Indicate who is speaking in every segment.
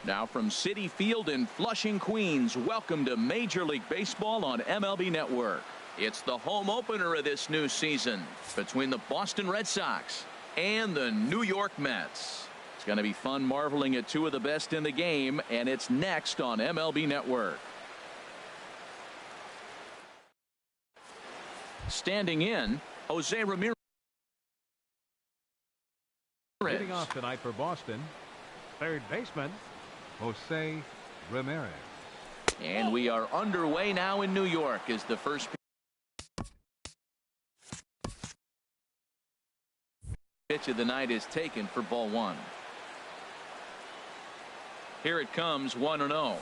Speaker 1: Now from Citi Field in Flushing, Queens, welcome to Major League Baseball on MLB Network. It's the home opener of this new season between the Boston Red Sox and the New York Mets. It's going to be fun marveling at two of the best in the game, and it's next on MLB Network. Standing in, Jose Ramirez.
Speaker 2: Leading off tonight for Boston, third baseman Jose Ramirez.
Speaker 1: And we are underway now in New York as the first pitch of the night is taken for ball one. Here it comes, 1-0.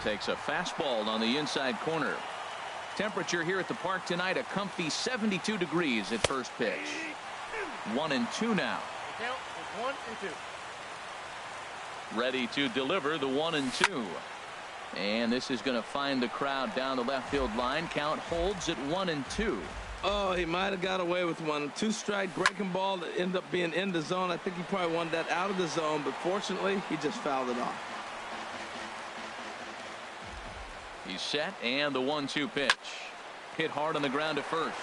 Speaker 1: Takes a fastball on the inside corner. Temperature here at the park tonight, a comfy 72 degrees at first pitch. 1-2 now.
Speaker 3: 1-2.
Speaker 1: Ready to deliver the 1-2. And this is going to find the crowd down the left field line. Count holds at 1-2.
Speaker 3: Oh, he might have got away with one. Two-strike breaking ball that ended up being in the zone. I think he probably wanted that out of the zone, but fortunately, he just fouled it off.
Speaker 1: He's set, and the 1-2 pitch. Hit hard on the ground at first.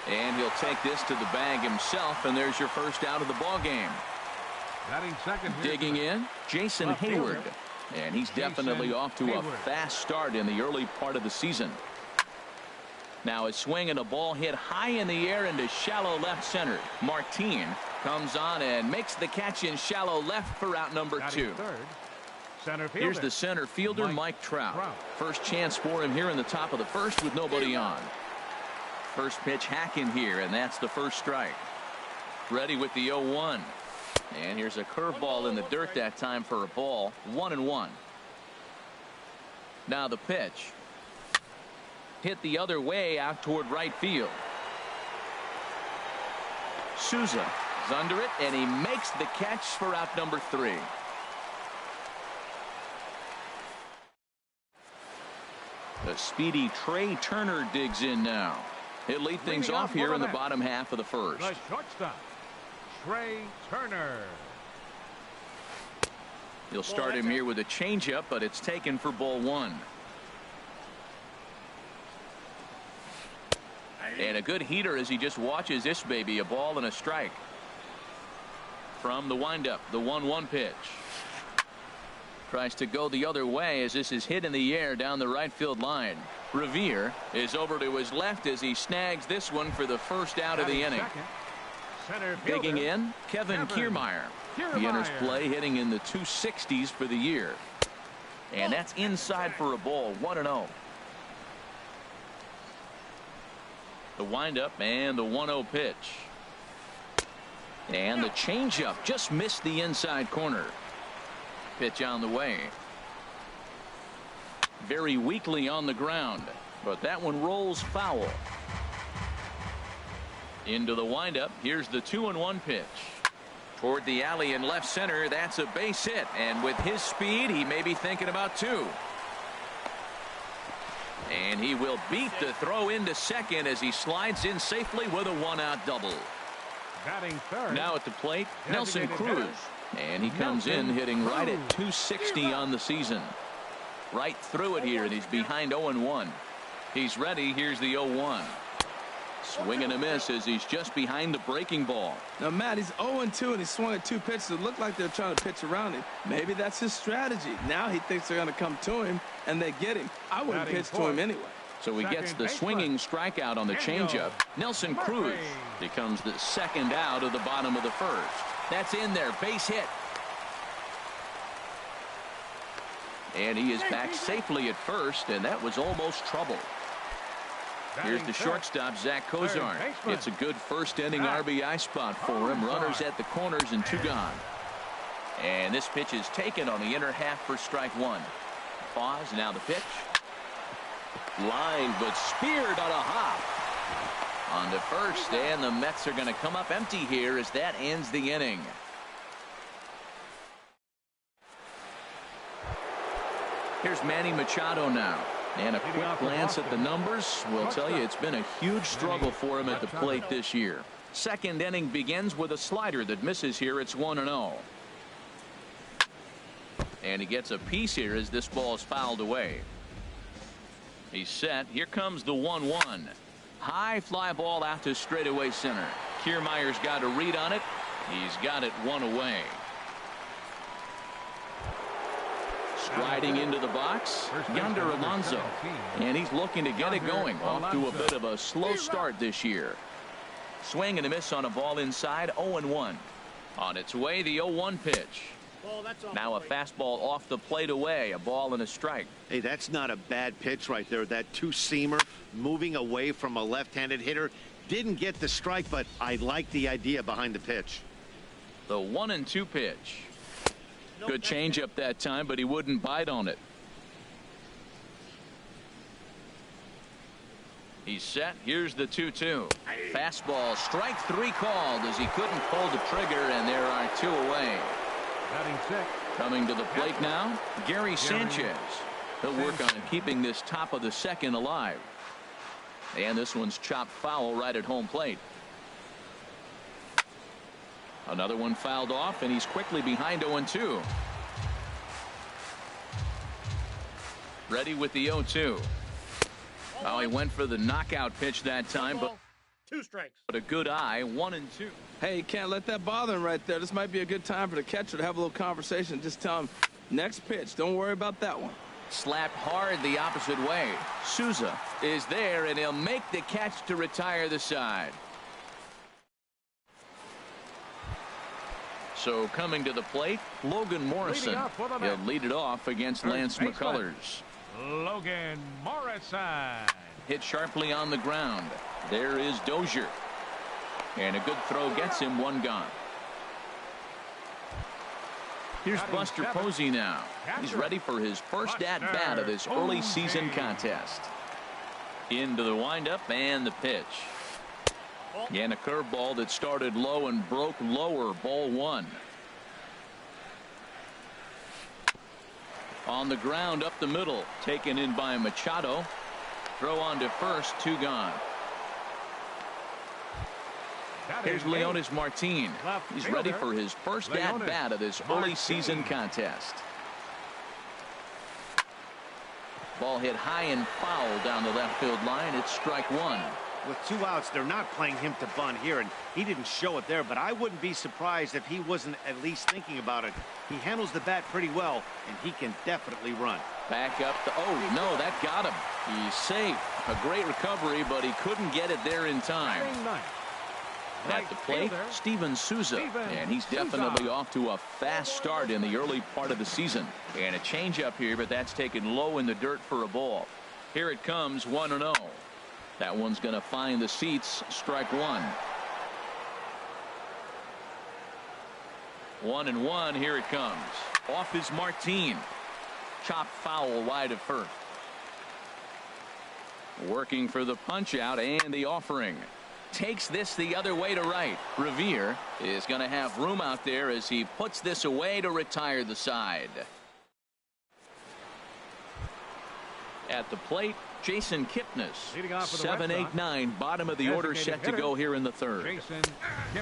Speaker 1: And he'll take this to the bag himself, and there's your first out of the ball game.
Speaker 2: Batting second.
Speaker 1: Digging in, Jason Hayward. And he's definitely off to a fast start in the early part of the season. Now a swing and a ball hit high in the air into shallow left center. Martin comes on and makes the catch in shallow left for out number 2. Here's the center fielder, Mike Trout. First chance for him here in the top of the first with nobody on. First pitch hacking here, and that's the first strike. Ready with the 0-1. And here's a curveball in the dirt that time for a ball. 1-1. Now the pitch. Hit the other way out toward right field. Souza is under it, and he makes the catch for out number 3. The speedy Trey Turner digs in now. He'll lead things off here in the bottom half of the first.
Speaker 2: The shortstop, Trey Turner.
Speaker 1: He'll start him here with a changeup, but it's taken for ball 1. And a good heater as he just watches this baby, a ball and a strike. From the windup, the 1-1 pitch. Tries to go the other way as this is hit in the air down the right field line. Revere is over to his left as he snags this one for the first out of the inning. Digging in, Kevin Kiermaier. He enters play hitting in the 260s for the year. And that's inside for a ball. 1-0. The windup and the 1-0 pitch. And the changeup just missed the inside corner. Pitch on the way. Very weakly on the ground, but that one rolls foul. Into the windup. Here's the 2-1 pitch. Toward the alley in left center. That's a base hit, and with his speed, he may be thinking about 2. And he will beat the throw into second as he slides in safely with a 1-out double.
Speaker 2: Batting third.
Speaker 1: Now at the plate, Nelson Cruz. And he comes in hitting right at 260 on the season. Right through it here, and he's behind 0-1. He's ready. Here's the 0-1. Swing and a miss as he's just behind the breaking ball.
Speaker 3: Now, Matt, he's 0-2, and he swung at 2 pitches. It looked like they're trying to pitch around him. Maybe that's his strategy. Now he thinks they're going to come to him, and they get him. I wouldn't pitch to him anyway.
Speaker 1: So he gets the swinging strikeout on the changeup. Nelson Cruz becomes the second out of the bottom of the first. That's in there. Base hit. And he is back safely at first, and that was almost trouble. Here's the shortstop, Zach Kozar. It's a good first inning RBI spot for him. Runners at the corners and 2 gone. And this pitch is taken on the inner half for strike 1. Pause. Now the pitch. Line, but speared on a hop. On to first, and the Mets are going to come up empty here as that ends the inning. Here's Manny Machado now. And a quick glance at the numbers will tell you it's been a huge struggle for him at the plate this year. Second inning begins with a slider that misses here. It's 1-0. And he gets a piece here as this ball is fouled away. He's set. Here comes the 1-1. High fly ball out to straightaway center. Kiermaier's got a read on it. He's got it one away. Striding into the box, Yonder Alonso. And he's looking to get it going. Off to a bit of a slow start this year. Swing and a miss on a ball inside. 0-1. On its way, the 0-1 pitch. Now a fastball off the plate away. A ball and a strike.
Speaker 4: Hey, that's not a bad pitch right there. That two-seamer moving away from a left-handed hitter. Didn't get the strike, but I like the idea behind the pitch.
Speaker 1: The 1-2 pitch. Good changeup that time, but he wouldn't bite on it. He's set. Here's the 2-2. Fastball, strike 3 called as he couldn't pull the trigger, and there are 2 away. Coming to the plate now, Gary Sanchez. He'll work on keeping this top of the second alive. And this one's chopped foul right at home plate. Another one fouled off, and he's quickly behind 0-2. Ready with the 0-2. Oh, he went for the knockout pitch that time, but
Speaker 5: 2 strikes.
Speaker 1: a good eye. 1-2.
Speaker 3: Hey, you can't let that bother him right there. This might be a good time for the catcher to have a little conversation. Just tell him, next pitch. Don't worry about that one.
Speaker 1: Slapped hard the opposite way. Souza is there, and he'll make the catch to retire the side. So coming to the plate, Logan Morrison. He'll lead it off against Lance McCullers.
Speaker 2: Logan Morrison.
Speaker 1: Hit sharply on the ground. There is Dozier. And a good throw gets him 1 gone. Here's Buster Posey now. He's ready for his first at-bat of this early season contest. Into the windup and the pitch. And a curveball that started low and broke lower. Ball 1. On the ground up the middle. Taken in by Machado. Throw on to first. 2 gone. Here's Leonis Martin. He's ready for his first at-bat of this early season contest. Ball hit high and foul down the left field line. It's strike 1.
Speaker 4: With 2 outs, they're not playing him to bunt here, and he didn't show it there, but I wouldn't be surprised if he wasn't at least thinking about it. He handles the bat pretty well, and he can definitely run.
Speaker 1: Back up. Oh, no, that got him. He's safe. A great recovery, but he couldn't get it there in time. At the plate, Steven Souza, and he's definitely off to a fast start in the early part of the season. And a changeup here, but that's taken low in the dirt for a ball. Here it comes, 1-0. That one's going to find the seats. Strike 1. 1-1. Here it comes. Off is Martin. Chopped foul wide of first. Working for the punch out and the offering. Takes this the other way to right. Revere is going to have room out there as he puts this away to retire the side. At the plate, Jason Kipnis. 7-8-9, bottom of the order, set to go here in the 3rd.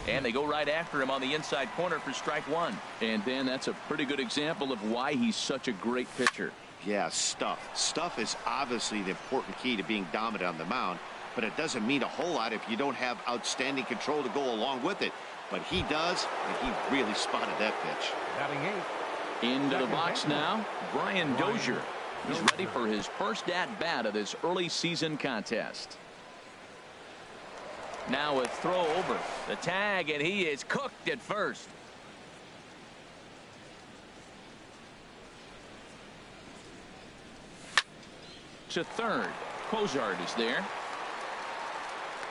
Speaker 1: And they go right after him on the inside corner for strike 1. And then that's a pretty good example of why he's such a great pitcher.
Speaker 4: Yeah, stuff. Stuff is obviously the important key to being dominant on the mound, but it doesn't mean a whole lot if you don't have outstanding control to go along with it. But he does, and he really spotted that pitch.
Speaker 1: Into the box now, Brian Dozier. He's ready for his first at-bat of this early season contest. Now a throw over the tag, and he is cooked at first. To third, Cozart is there.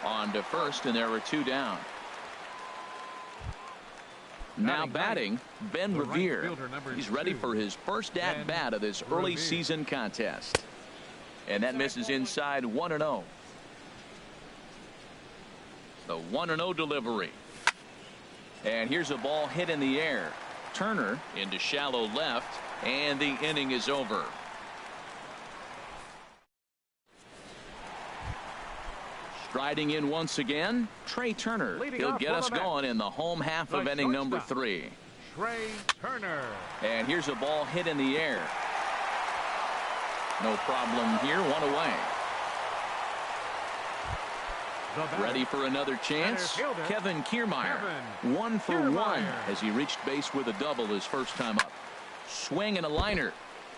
Speaker 1: On to first, and there are 2 down. Now batting, Ben Revere. He's ready for his first at-bat of this early season contest. And that misses inside. 1-0. The 1-0 delivery. And here's a ball hit in the air. Turner into shallow left, and the inning is over. Striding in once again, Trey Turner. He'll get us going in the home half of inning number 3.
Speaker 2: Trey Turner.
Speaker 1: And here's a ball hit in the air. No problem here. One away. Ready for another chance. Kevin Kiermaier. 1 for 1 as he reached base with a double his first time up. Swing and a liner,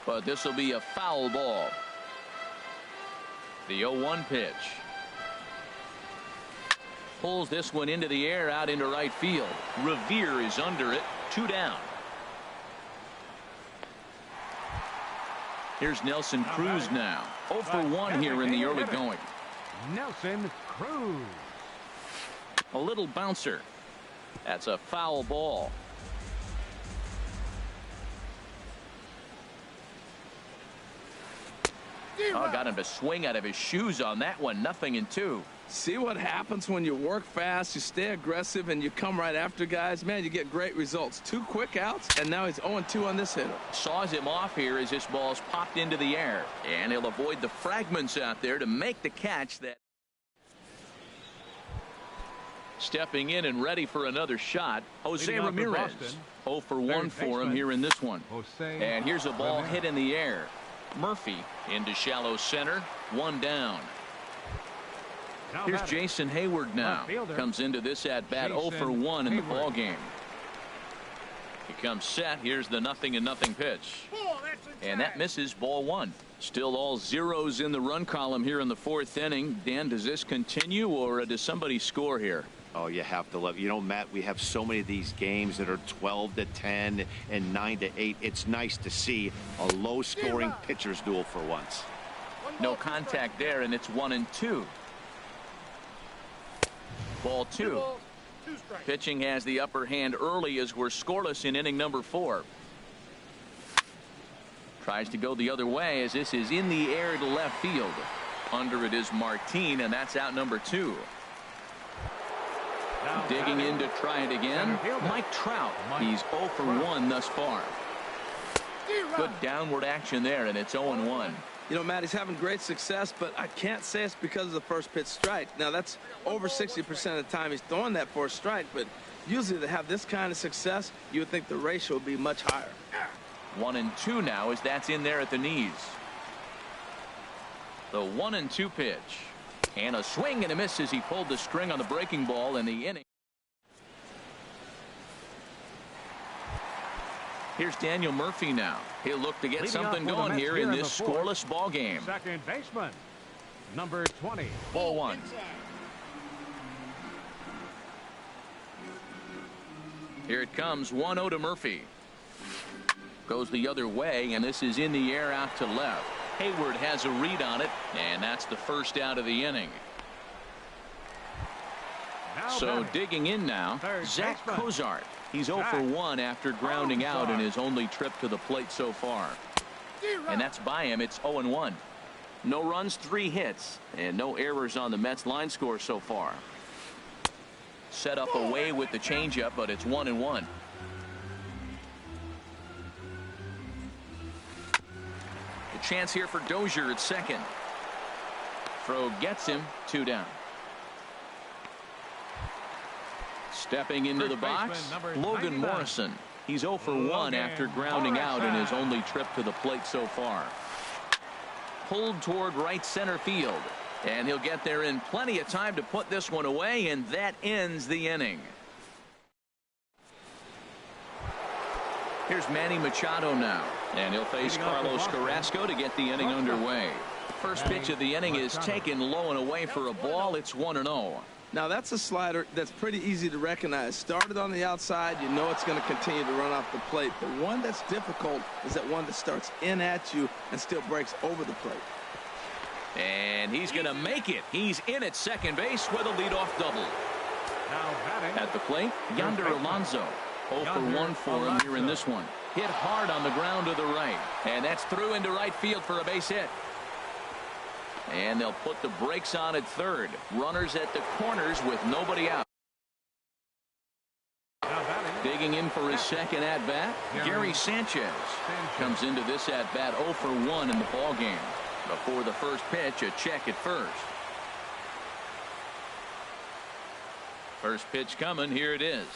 Speaker 1: but this will be a foul ball. The 0-1 pitch. Pulls this one into the air out into right field. Revere is under it. 2 down. Here's Nelson Cruz now. 0 for 1 here in the early going.
Speaker 2: Nelson Cruz.
Speaker 1: A little bouncer. That's a foul ball. Oh, got him to swing out of his shoes on that one. 0-2.
Speaker 3: See what happens when you work fast, you stay aggressive, and you come right after guys? Man, you get great results. 2 quick outs, and now he's 0-2 on this hitter.
Speaker 1: Saws him off here as this ball's popped into the air. And he'll avoid the fragments out there to make the catch. That stepping in and ready for another shot, Jose Ramirez. 0 for 1 for him here in this one. And here's a ball hit in the air. Murphy into shallow center. 1 down. Here's Jason Hayward now. Comes into this at bat 0 for 1 in the ball game. He comes set. Here's the 0-0 pitch. And that misses. Ball 1. Still all zeros in the run column here in the 4th inning. Dan, does this continue or does somebody score here?
Speaker 4: Oh, you have to love, you know, Matt, we have so many of these games that are 12-10 and 9-8. It's nice to see a low scoring pitcher's duel for once.
Speaker 1: No contact there, and it's 1-2. Ball 2. Pitching has the upper hand early as we're scoreless in inning number 4. Tries to go the other way as this is in the air to left field. Under it is Martin, and that's out number 2. Digging in to try it again. Mike Trout. He's 0 for 1 thus far. Good downward action there, and it's 0-1.
Speaker 3: You know, Matt, he's having great success, but I can't say it's because of the first pitch strike. Now, that's over 60% of the time he's throwing that for a strike, but usually to have this kind of success, you would think the ratio would be much higher.
Speaker 1: 1-2 now as that's in there at the knees. The 1-2 pitch. And a swing and a miss as he pulled the string on the breaking ball in the inning. Here's Daniel Murphy now. He'll look to get something going here in this scoreless ball game.
Speaker 2: Second baseman, number 20.
Speaker 1: Ball 1. Here it comes. 1-0 to Murphy. Goes the other way, and this is in the air out to left. Hayward has a read on it, and that's the first out of the inning. So digging in now, Zach Cozart. He's 0 for 1 after grounding out in his only trip to the plate so far. And that's by him. It's 0-1. No runs, 3 hits, and no errors on the Mets line score so far. Set up away with the changeup, but it's 1-1. A chance here for Dozier at second. Throw gets him. 2 down. Stepping into the box, Logan Morrison. He's 0 for 1 after grounding out in his only trip to the plate so far. Pulled toward right center field, and he'll get there in plenty of time to put this one away, and that ends the inning. Here's Manny Machado now, and he'll face Carlos Carrasco to get the inning underway. First pitch of the inning is taken low and away for a ball. It's 1-0.
Speaker 3: Now, that's a slider that's pretty easy to recognize. Started on the outside, you know it's going to continue to run off the plate. The one that's difficult is that one that starts in at you and still breaks over the plate.
Speaker 1: And he's going to make it. He's in at second base with a leadoff double. At the plate, Yonder Alonso. 0 for 1 for him here in this one. Hit hard on the ground to the right. And that's through into right field for a base hit. And they'll put the brakes on at third. Runners at the corners with nobody out. Digging in for his second at-bat, Gary Sanchez. Comes into this at-bat 0 for 1 in the ball game. Before the first pitch, a check at first. First pitch coming. Here it is.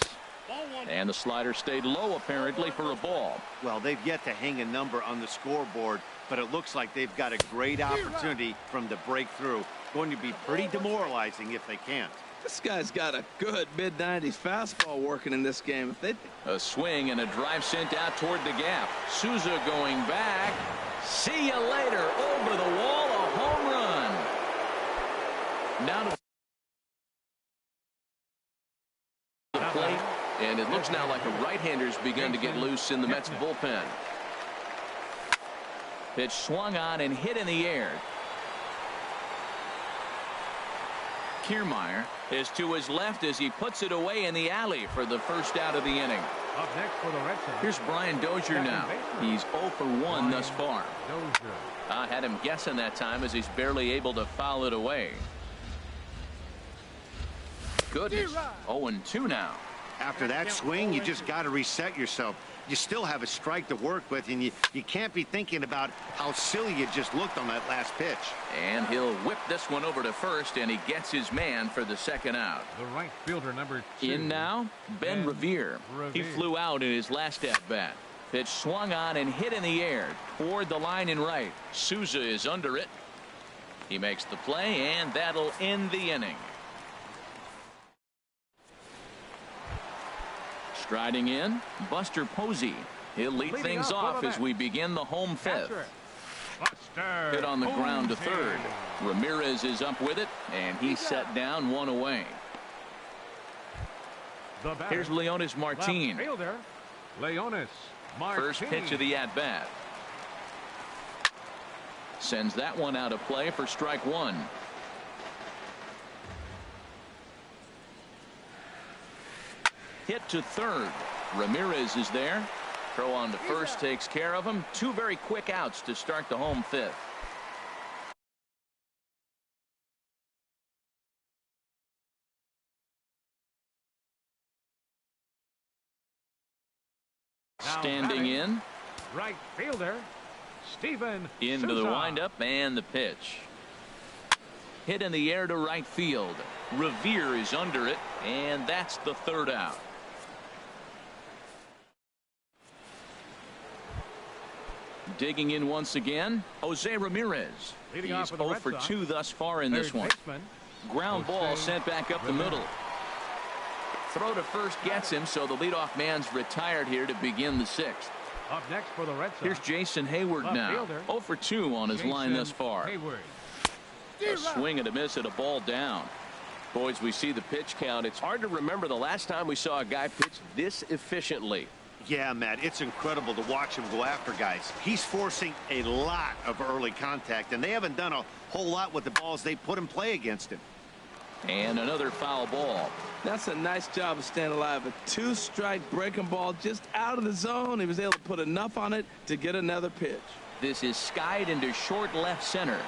Speaker 1: And the slider stayed low apparently for a ball.
Speaker 4: Well, they've yet to hang a number on the scoreboard, but it looks like they've got a great opportunity from the breakthrough. Going to be pretty demoralizing if they can't.
Speaker 3: This guy's got a good mid-90s fastball working in this game.
Speaker 1: A swing and a drive sent out toward the gap. Souza going back. See you later. Over the wall, a home run. Now to the plate, and it looks now like a right-hander's begun to get loose in the Mets bullpen. Pitch swung on and hit in the air. Kiermaier is to his left as he puts it away in the alley for the first out of the inning.
Speaker 2: Up next for the Red Sox.
Speaker 1: Here's Brian Dozier now. He's 0 for 1 thus far.
Speaker 2: Dozier.
Speaker 1: I had him guessing that time as he's barely able to foul it away. Goodness. 0-2 now.
Speaker 4: After that swing, you just got to reset yourself. You still have a strike to work with, and you can't be thinking about how silly you just looked on that last pitch.
Speaker 1: And he'll whip this one over to first, and he gets his man for the second out.
Speaker 2: The right fielder, number 2.
Speaker 1: In now, Ben Revere. He flew out in his last at-bat. Pitch swung on and hit in the air toward the line in right. Souza is under it. He makes the play, and that'll end the inning. Striding in, Buster Posey. He'll lead things off as we begin the home fifth.
Speaker 2: Buster
Speaker 1: Hit on the ground to
Speaker 2: Posey.
Speaker 1: third. Ramirez is up with it, and he's set down one away.
Speaker 2: The batter,
Speaker 1: Here's Leonis Martin.
Speaker 2: left fielder, Leonis Martin.
Speaker 1: First pitch of the at-bat. Sends that one out of play for strike one. Hit to third. Ramirez is there. Throw on to first takes care of him. Two very quick outs to start the home fifth. Standing in.
Speaker 2: Right fielder, Steven
Speaker 1: Into the
Speaker 2: Souza.
Speaker 1: windup and the pitch. Hit in the air to right field. Revere is under it, and that's the third out. Digging in once again, Jose Ramirez.
Speaker 2: Leading off
Speaker 1: He's
Speaker 2: for the
Speaker 1: 0
Speaker 2: Red
Speaker 1: for
Speaker 2: Sox.
Speaker 1: 2 thus far in this
Speaker 2: Third
Speaker 1: one.
Speaker 2: baseman,
Speaker 1: Ground ball
Speaker 2: Jose
Speaker 1: sent back up the
Speaker 2: Ramirez.
Speaker 1: middle. Throw to first gets him, so the leadoff man's retired here to begin the sixth.
Speaker 2: Up next for the Red Sox.
Speaker 1: Here's Jason Hayward
Speaker 2: Left
Speaker 1: now.
Speaker 2: fielder.
Speaker 1: 0 for 2 on his line thus
Speaker 2: Jason
Speaker 1: far.
Speaker 2: Hayward.
Speaker 1: A swing and a miss at a ball down. Boys, we see the pitch count. It's hard to remember the last time we saw a guy pitch this efficiently.
Speaker 4: Yeah, Matt, it's incredible to watch him go after guys. He's forcing a lot of early contact, and they haven't done a whole lot with the balls they put in play against him.
Speaker 1: And another foul ball.
Speaker 3: That's a nice job of staying alive. A two-strike breaking ball just out of the zone. He was able to put enough on it to get another pitch.
Speaker 1: This is skied into short left center.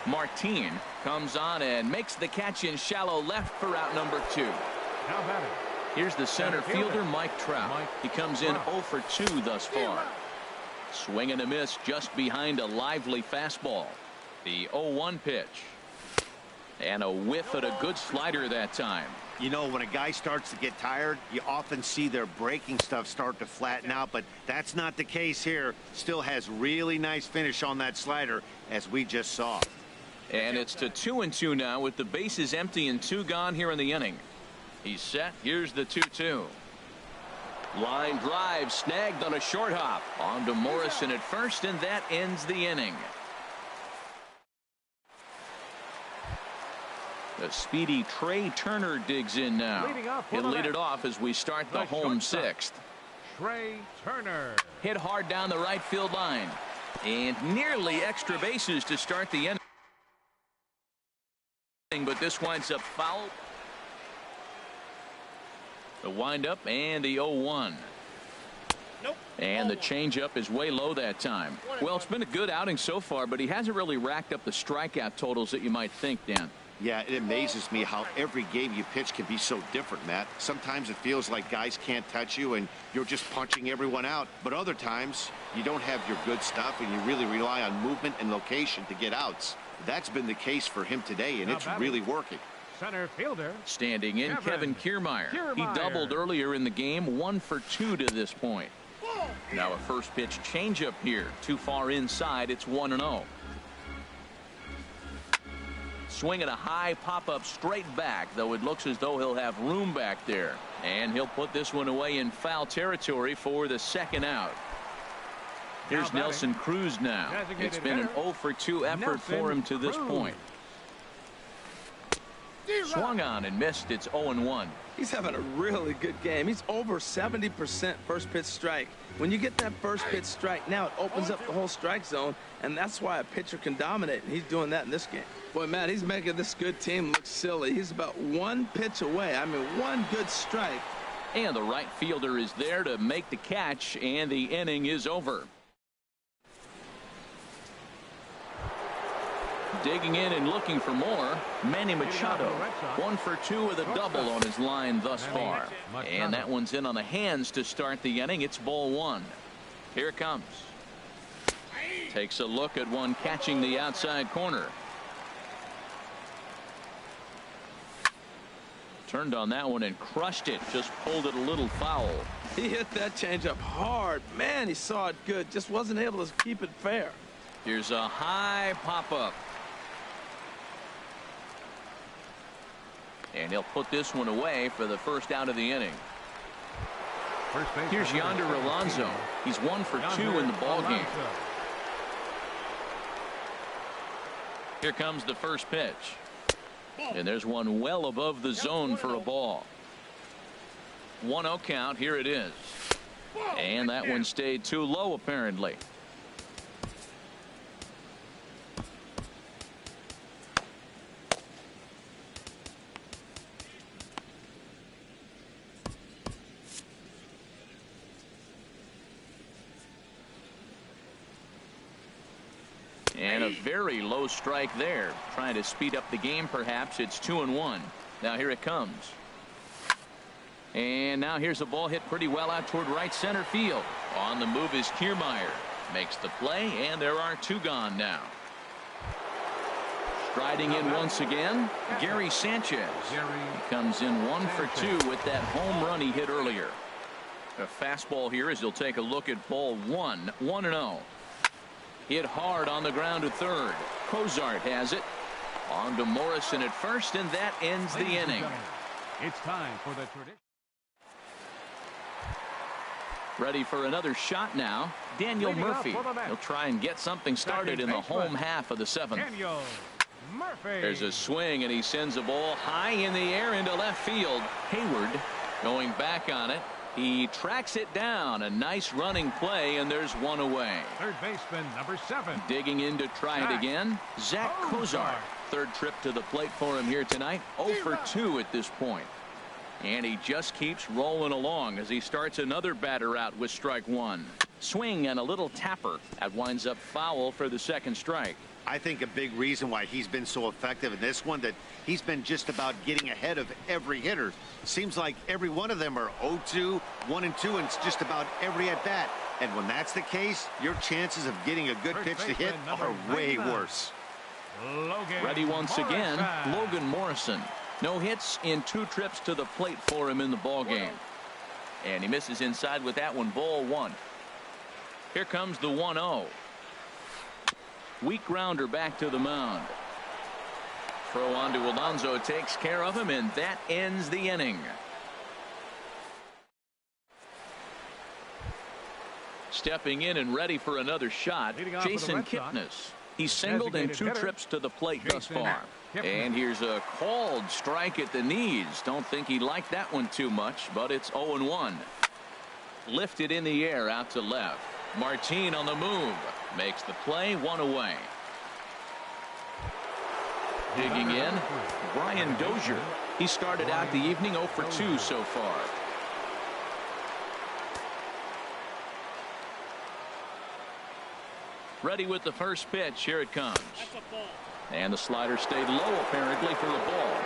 Speaker 1: Martin comes on and makes the catch in shallow left for out number 2.
Speaker 2: Now batting.
Speaker 1: Here's the center fielder, Mike Trout.
Speaker 2: Mike
Speaker 1: He comes in
Speaker 2: Trout.
Speaker 1: 0 for 2 thus far. Swing and a miss just behind a lively fastball. The 0-1 pitch. And a whiff at a good slider that time.
Speaker 4: You know, when a guy starts to get tired, you often see their breaking stuff start to flatten out, but that's not the case here. Still has really nice finish on that slider, as we just saw.
Speaker 1: And it's to 2-2 now with the bases empty and 2 gone here in the inning. He's set. Here's the 2-2. Line drive snagged on a short hop. On to Morrison at first, and that ends the inning. The speedy Trey Turner digs in now.
Speaker 2: Leading off for
Speaker 1: He'll
Speaker 2: the
Speaker 1: lead
Speaker 2: Mets.
Speaker 1: it off as we start the
Speaker 2: The
Speaker 1: home
Speaker 2: shortstop.
Speaker 1: sixth.
Speaker 2: Trey Turner.
Speaker 1: Hit hard down the right field line. And nearly extra bases to start the inning. But this winds up foul. The windup and the 0-1. And the changeup is way low that time. Well, it's been a good outing so far, but he hasn't really racked up the strikeout totals that you might think, Dan.
Speaker 4: Yeah, it amazes me how every game you pitch can be so different, Matt. Sometimes it feels like guys can't touch you and you're just punching everyone out. But other times you don't have your good stuff and you really rely on movement and location to get outs. That's been the case for him today, and it's really working.
Speaker 2: center fielder.
Speaker 1: Standing in, Kevin Kiermaier. He doubled earlier in the game, 1 for 2 to this point. Now a first pitch changeup here. Too far inside. It's 1-0. Swinging a high pop-up straight back, though it looks as though he'll have room back there. And he'll put this one away in foul territory for the second out. Here's Nelson Cruz now. It's been an 0 for 2 effort for him to this point. Swung on and missed. It's 0-1.
Speaker 3: He's having a really good game. He's over 70% first pitch strike. When you get that first pitch strike, now it opens up the whole strike zone, and that's why a pitcher can dominate, and he's doing that in this game. Boy, Matt, he's making this good team look silly. He's about 1 pitch away. I mean, 1 good strike.
Speaker 1: And the right fielder is there to make the catch, and the inning is over. Digging in and looking for more, Manny Machado. 1 for 2 with a double on his line thus far. And that one's in on the hands to start the inning. It's ball 1. Here it comes. Takes a look at one catching the outside corner. Turned on that one and crushed it. Just pulled it a little foul.
Speaker 3: He hit that changeup hard. Man, he saw it good. Just wasn't able to keep it fair.
Speaker 1: Here's a high pop-up. And he'll put this one away for the first out of the inning. Here's Yonder Alonso. He's 1 for 2 in the ballgame. Here comes the first pitch. And there's one well above the zone for a ball. 1-0 count. Here it is. And that one stayed too low, apparently. And a very low strike there. Trying to speed up the game, perhaps. It's 2-1. Now here it comes. And now here's a ball hit pretty well out toward right center field. On the move is Kiermaier. Makes the play, and there are 2 gone now. Striding in once again, Gary Sanchez. He comes in 1 for 2 with that home run he hit earlier. A fastball here as he'll take a look at ball 1. 1-0. Hit hard on the ground to third. Cozart has it. On to Morrison at first, and that ends the inning.
Speaker 2: It's time for the tradition.
Speaker 1: Ready for another shot now. Daniel Murphy. He'll try and get something started in the home half of the 7th.
Speaker 2: Daniel Murphy.
Speaker 1: There's a swing, and he sends a ball high in the air into left field. Hayward going back on it. He tracks it down. A nice running play, and there's 1 away.
Speaker 2: Third baseman, number 7.
Speaker 1: Digging in to try it again. Zach Cozart. Third trip to the plate for him here tonight. 0 for 2 at this point. And he just keeps rolling along as he starts another batter out with strike 1. Swing and a little tapper. That winds up foul for the second strike.
Speaker 4: I think a big reason why he's been so effective in this one, that he's been just about getting ahead of every hitter. Seems like every one of them are 0-2, 1-2, and it's just about every at bat. And when that's the case, your chances of getting a good pitch to hit are way worse.
Speaker 1: Ready once again, Logan Morrison. No hits in 2 trips to the plate for him in the ball game. And he misses inside with that one. Ball 1. Here comes the 1-0. Weak grounder back to the mound. Throw on to Alonso takes care of him, and that ends the inning. Stepping in and ready for another shot, Jason Kipnis. He's singled in 2 trips to the plate thus far. And here's a called strike at the knees. Don't think he liked that one too much, but it's 0-1. Lifted in the air out to left. Martin on the move. Makes the play. 1 away. Digging in, Brian Dozier. He started out the evening 0 for 2 so far. Ready with the first pitch. Here it comes. And the slider stayed low apparently for the ball.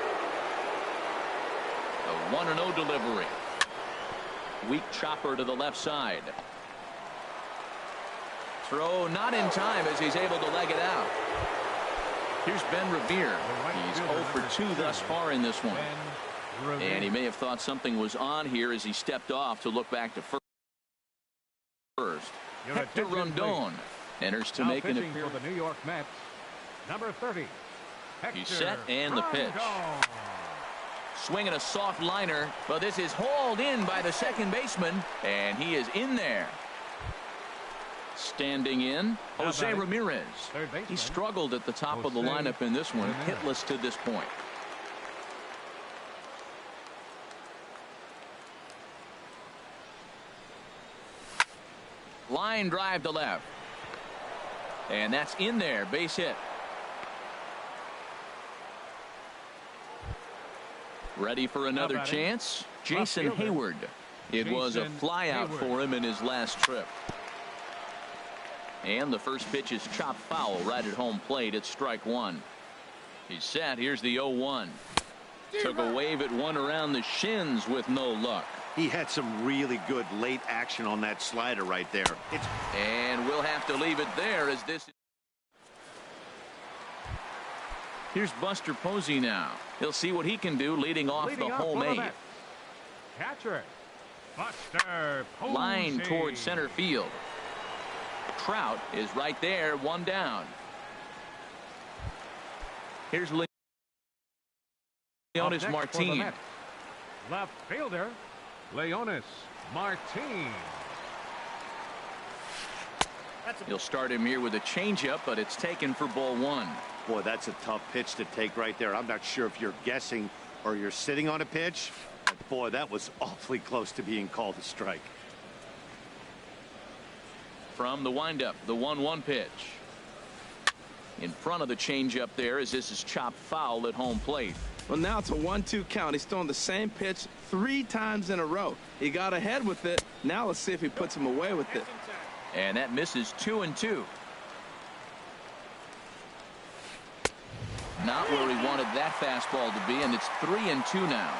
Speaker 1: A 1-0 delivery. Weak chopper to the left side. Throw not in time as he's able to leg it out. Here's Ben Revere. He's 0 for 2 thus far in this one. And he may have thought something was on here as he stepped off to look back to first. Hector Rondon enters to make an appearance
Speaker 2: for the New York Mets. Number 30.
Speaker 1: He's set and the pitch. Swinging a soft liner, but this is hauled in by the second baseman, and he is in there. Standing in, Jose Ramirez. He struggled at the top of the lineup in this one, hitless to this point. Line drive to left. And that's in there, base hit. Ready for another chance? Jason Hayward. It was a flyout for him in his last trip. And the first pitch is chopped foul right at home plate. It's strike one. He's set. Here's the 0-1. Took a wave at one around the shins with no luck.
Speaker 4: He had some really good late action on that slider right there.
Speaker 1: And we'll have to leave it there as this. Here's Buster Posey now. He'll see what he can do leading off the home eighth.
Speaker 2: Catcher Buster Posey.
Speaker 1: Line towards center field. Trout is right there, one down. Here's Leonis Martin.
Speaker 2: Left fielder Leonis Martin.
Speaker 1: He'll start him here with a changeup, but it's taken for ball one.
Speaker 4: Boy, that's a tough pitch to take right there. I'm not sure if you're guessing or you're sitting on a pitch. But boy, that was awfully close to being called a strike.
Speaker 1: From the windup, the 1-1 pitch. In front of the changeup there as this is chopped foul at home plate.
Speaker 3: Well, now it's a 1-2 count. He's throwing the same pitch 3 times in a row. He got ahead with it. Now let's see if he puts him away with it.
Speaker 1: And that misses 2-2. Not where he wanted that fastball to be, and it's 3-2 now.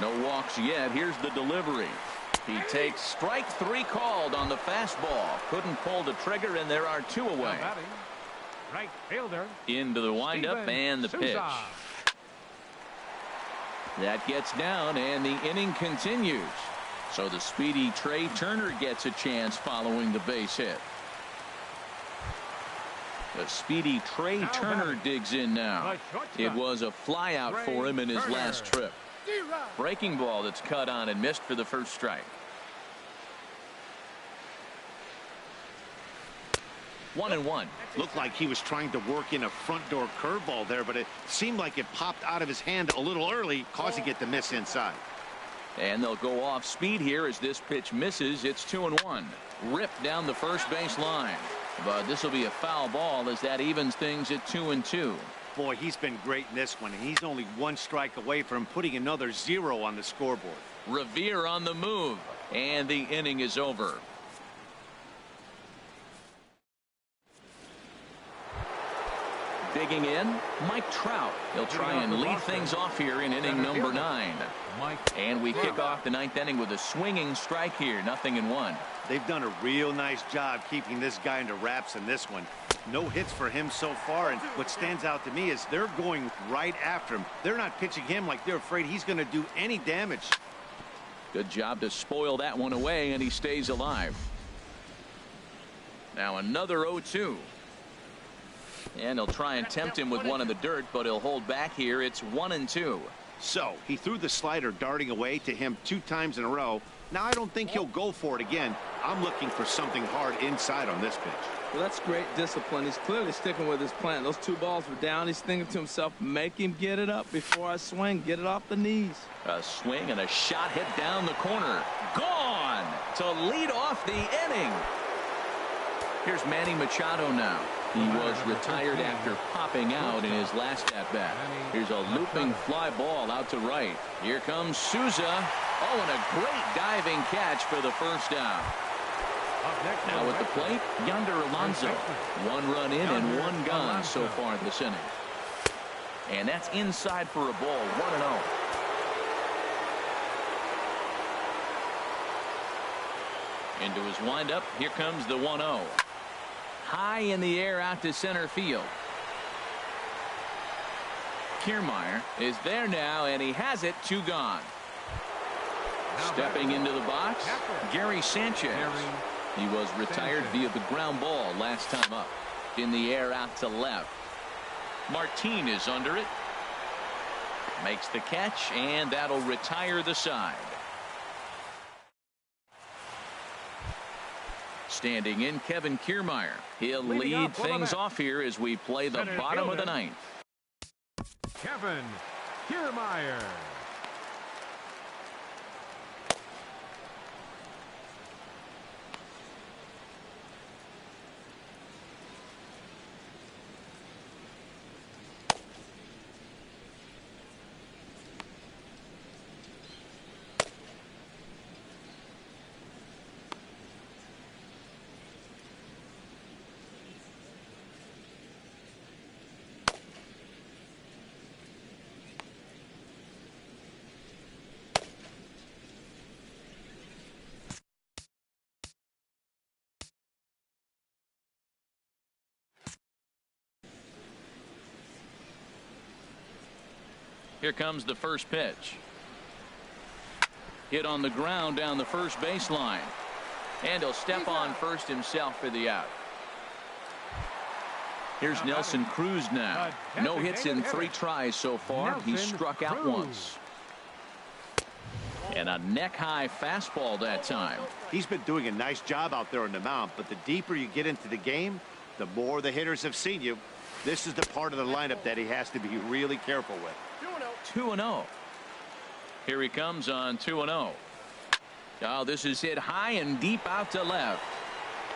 Speaker 1: No walks yet. Here's the delivery. He takes strike 3 called on the fastball. Couldn't pull the trigger, and there are 2 away.
Speaker 2: Right fielder.
Speaker 1: Into the windup and the pitch. That gets down, and the inning continues. So the speedy Trey Turner gets a chance following the base hit. The speedy Trey Turner digs in now. It was a flyout for him in his last trip. Breaking ball that's cut on and missed for the first strike. 1-1.
Speaker 4: Looked like he was trying to work in a front door curveball there, but it seemed like it popped out of his hand a little early, causing it to miss inside.
Speaker 1: And they'll go off speed here as this pitch misses. It's 2-1. Ripped down the first base line. But this will be a foul ball as that evens things at 2-2.
Speaker 4: Boy, he's been great in this one, and he's only 1 strike away from putting another 0 on the scoreboard.
Speaker 1: Revere on the move, and the inning is over. Digging in, Mike Trout. He'll try and lead things off here in inning number 9. And we kick off the 9th inning with a swinging strike here, 0-1.
Speaker 4: They've done a real nice job keeping this guy into wraps in this one. No hits for him so far, and what stands out to me is they're going right after him. They're not pitching him like they're afraid he's going to do any damage.
Speaker 1: Good job to spoil that one away, and he stays alive. Now another 0-2. And he'll try and tempt him with one in the dirt, but he'll hold back here. It's 1-2.
Speaker 4: So he threw the slider darting away to him 2 times in a row. Now I don't think he'll go for it again. I'm looking for something hard inside on this pitch.
Speaker 3: Well, that's great discipline. He's clearly sticking with his plan. Those 2 balls were down. He's thinking to himself, make him get it up before I swing. Get it off the knees.
Speaker 1: A swing and a shot hit down the corner. Gone to lead off the inning. Here's Manny Machado now. He was retired after popping out in his last at-bat. Here's a looping fly ball out to right. Here comes Souza. Oh, and a great diving catch for the first down. Now at the plate, Yonder Alonso. 1 run in and 1 gone so far this inning. And that's inside for a ball, 1-0. Into his windup, here comes the 1-0. High in the air out to center field. Kiermaier is there now, and he has it. 2 gone. Stepping into the box, Gary Sanchez. He was retired via the ground ball last time up. In the air out to left. Martin is under it. Makes the catch, and that'll retire the side. Standing in, Kevin Kiermaier. He'll lead things off here as we play the bottom of the 9th.
Speaker 2: Kevin Kiermaier.
Speaker 1: Here comes the first pitch. Hit on the ground down the first baseline. And he'll step on first himself for the out. Here's Nelson Cruz now. No hits in 3 tries so far. He struck out once. And a neck-high fastball that time.
Speaker 4: He's been doing a nice job out there on the mound, but the deeper you get into the game, the more the hitters have seen you. This is the part of the lineup that he has to be really careful with.
Speaker 1: 2-0. Here he comes on 2-0. Oh, this is hit high and deep out to left.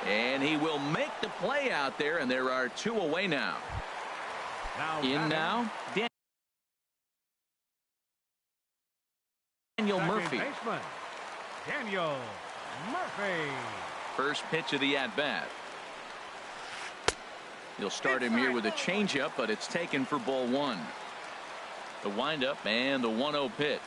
Speaker 1: And he will make the play out there, and there are 2 away now. In now, Daniel Murphy.
Speaker 2: Daniel Murphy.
Speaker 1: First pitch of the at-bat. You'll start him here with a changeup, but it's taken for ball 1. The windup and the 1-0 pitch.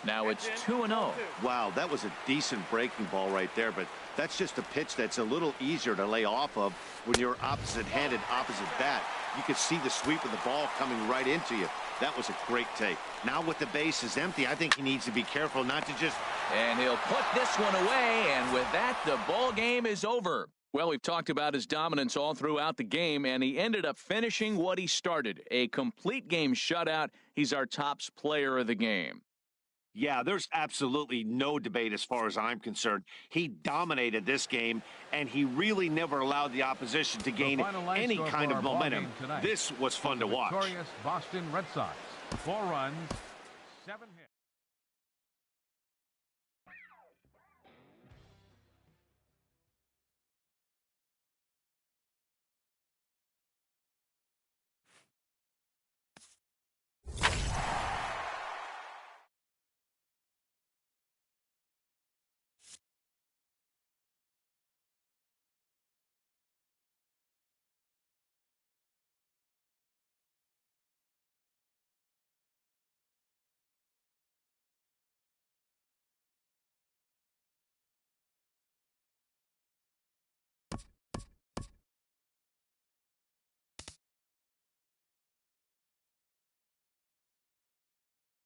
Speaker 1: Now it's 2-0.
Speaker 4: Wow, that was a decent breaking ball right there, but that's just a pitch that's a little easier to lay off of when you're opposite-handed, opposite bat. You could see the sweep of the ball coming right into you. That was a great take. Now with the base is empty, I think he needs to be careful not to just...
Speaker 1: And he'll put this one away, and with that, the ball game is over. Well, we've talked about his dominance all throughout the game, and he ended up finishing what he started. A complete game shutout. He's our top player of the game.
Speaker 4: Yeah, there's absolutely no debate as far as I'm concerned. He dominated this game, and he really never allowed the opposition to gain any kind of momentum. This was fun to watch.
Speaker 2: Victorious Boston Red Sox. 4 runs, 7 hits.